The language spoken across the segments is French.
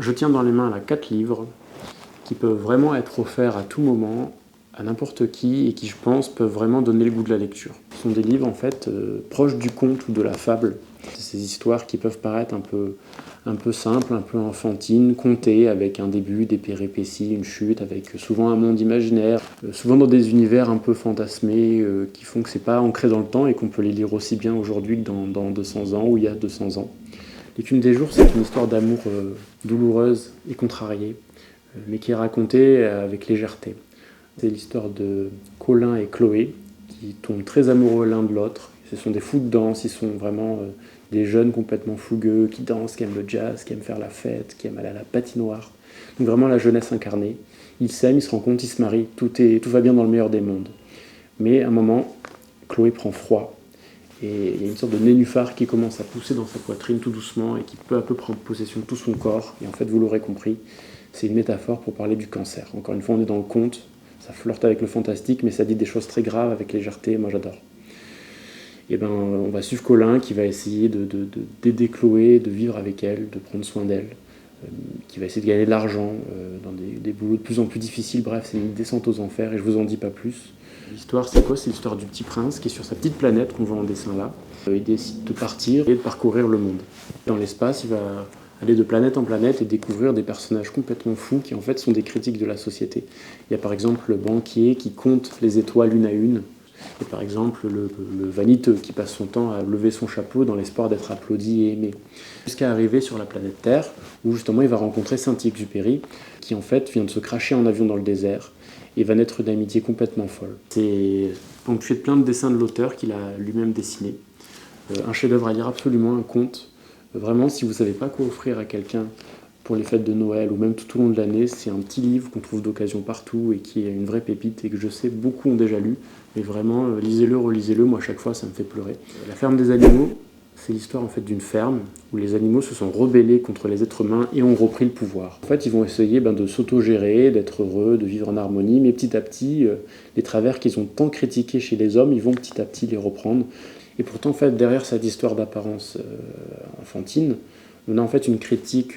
Je tiens dans les mains là 4 livres qui peuvent vraiment être offerts à tout moment, à n'importe qui, et qui, je pense, peuvent vraiment donner le goût de la lecture. Ce sont des livres, en fait, proches du conte ou de la fable. Ces histoires qui peuvent paraître un peu simples, un peu enfantines, contées avec un début, des péripéties, une chute, avec souvent un monde imaginaire, souvent dans des univers un peu fantasmés, qui font que c'est pas ancré dans le temps et qu'on peut les lire aussi bien aujourd'hui que dans 200 ans ou il y a 200 ans. L'écume des jours, c'est une histoire d'amour douloureuse et contrariée, mais qui est racontée avec légèreté. C'est l'histoire de Colin et Chloé, qui tombent très amoureux l'un de l'autre. Ce sont des fous de danse, ils sont vraiment des jeunes complètement fougueux, qui dansent, qui aiment le jazz, qui aiment faire la fête, qui aiment aller à la patinoire. Donc vraiment la jeunesse incarnée. Ils s'aiment, ils se rencontrent, ils se marient, tout va bien dans le meilleur des mondes. Mais à un moment, Chloé prend froid. Et il y a une sorte de nénuphar qui commence à pousser dans sa poitrine tout doucement et qui peu à peu prend possession de tout son corps. Et en fait, vous l'aurez compris, c'est une métaphore pour parler du cancer. Encore une fois, on est dans le conte, ça flirte avec le fantastique, mais ça dit des choses très graves avec légèreté, moi j'adore. Et ben, on va suivre Colin qui va essayer d'aider Chloé, de vivre avec elle, de prendre soin d'elle, qui va essayer de gagner de l'argent dans des boulots de plus en plus difficiles. Bref, c'est une descente aux enfers et je vous en dis pas plus. L'histoire, c'est quoi? C'est l'histoire du petit prince qui est sur sa petite planète qu'on voit en dessin là. Il décide de partir et de parcourir le monde. Dans l'espace, il va aller de planète en planète et découvrir des personnages complètement fous qui en fait sont des critiques de la société. Il y a par exemple le banquier qui compte les étoiles une à une. Et par exemple le vaniteux qui passe son temps à lever son chapeau dans l'espoir d'être applaudi et aimé. Jusqu'à arriver sur la planète Terre où justement il va rencontrer Saint-Exupéry qui en fait vient de se cracher en avion dans le désert et va naître une amitié complètement folle. C'est ponctué de plein de dessins de l'auteur qu'il a lui-même dessiné. Un chef-d'œuvre à lire absolument, un conte. Vraiment, si vous ne savez pas quoi offrir à quelqu'un pour les fêtes de Noël ou même tout au long de l'année, c'est un petit livre qu'on trouve d'occasion partout et qui est une vraie pépite et que je sais beaucoup ont déjà lu. Mais vraiment, lisez-le, relisez-le, moi à chaque fois ça me fait pleurer. La ferme des animaux, c'est l'histoire en fait d'une ferme où les animaux se sont rebellés contre les êtres humains et ont repris le pouvoir. En fait, ils vont essayer de s'autogérer, d'être heureux, de vivre en harmonie, mais petit à petit, les travers qu'ils ont tant critiqués chez les hommes, ils vont petit à petit les reprendre. Et pourtant, en fait, derrière cette histoire d'apparence enfantine, on a en fait une critique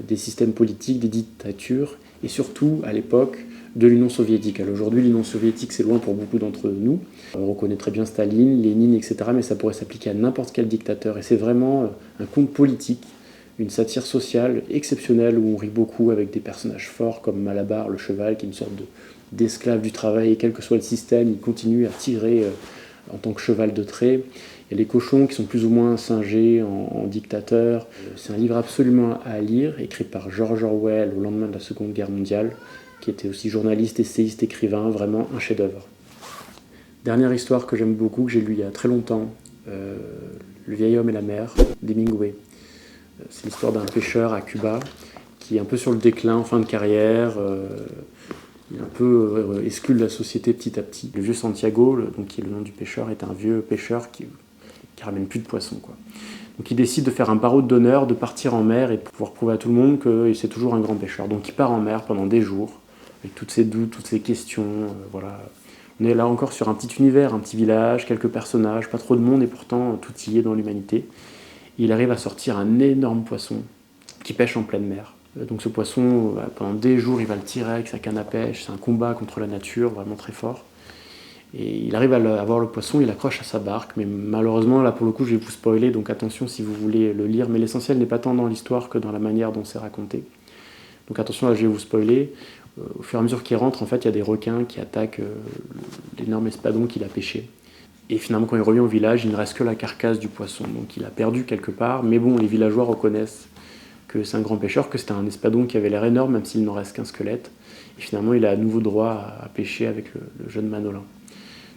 des systèmes politiques, des dictatures, et surtout, à l'époque, de l'Union soviétique. Alors aujourd'hui, l'Union soviétique, c'est loin pour beaucoup d'entre nous. On reconnaît très bien Staline, Lénine, etc., mais ça pourrait s'appliquer à n'importe quel dictateur. Et c'est vraiment un conte politique, une satire sociale exceptionnelle, où on rit beaucoup avec des personnages forts, comme Malabar, le cheval, qui est une sorte d'esclave du travail, et quel que soit le système, il continue à tirer en tant que cheval de trait. Il y a les cochons qui sont plus ou moins singés en dictateurs. C'est un livre absolument à lire, écrit par George Orwell au lendemain de la Seconde Guerre mondiale, qui était aussi journaliste, essayiste, écrivain, vraiment un chef-d'œuvre. Dernière histoire que j'aime beaucoup, que j'ai lue il y a très longtemps, Le vieil homme et la mer, d'Hemingway. C'est l'histoire d'un pêcheur à Cuba qui est un peu sur le déclin en fin de carrière. Il est un peu exclu de la société petit à petit. Le vieux Santiago, donc qui est le nom du pêcheur, est un vieux pêcheur qui ramène plus de poissons, quoi. Donc il décide de faire un barreau d'honneur, de partir en mer et de pouvoir prouver à tout le monde que c'est toujours un grand pêcheur. Donc il part en mer pendant des jours, avec toutes ses doutes, toutes ses questions, voilà. On est là encore sur un petit univers, un petit village, quelques personnages, pas trop de monde et pourtant tout y est dans l'humanité. Et il arrive à sortir un énorme poisson qui pêche en pleine mer. Donc ce poisson, pendant des jours, il va le tirer avec sa canne à pêche, c'est un combat contre la nature, vraiment très fort. Et il arrive à avoir le poisson, il accroche à sa barque, mais malheureusement, là pour le coup, je vais vous spoiler, donc attention si vous voulez le lire, mais l'essentiel n'est pas tant dans l'histoire que dans la manière dont c'est raconté. Donc attention, là je vais vous spoiler. Au fur et à mesure qu'il rentre, en fait, il y a des requins qui attaquent l'énorme espadon qu'il a pêché. Et finalement, quand il revient au village, il ne reste que la carcasse du poisson. Donc il a perdu quelque part, mais bon, les villageois reconnaissent que c'est un grand pêcheur, que c'était un espadon qui avait l'air énorme, même s'il n'en reste qu'un squelette. Et finalement, il a à nouveau droit à pêcher avec le jeune Manolin.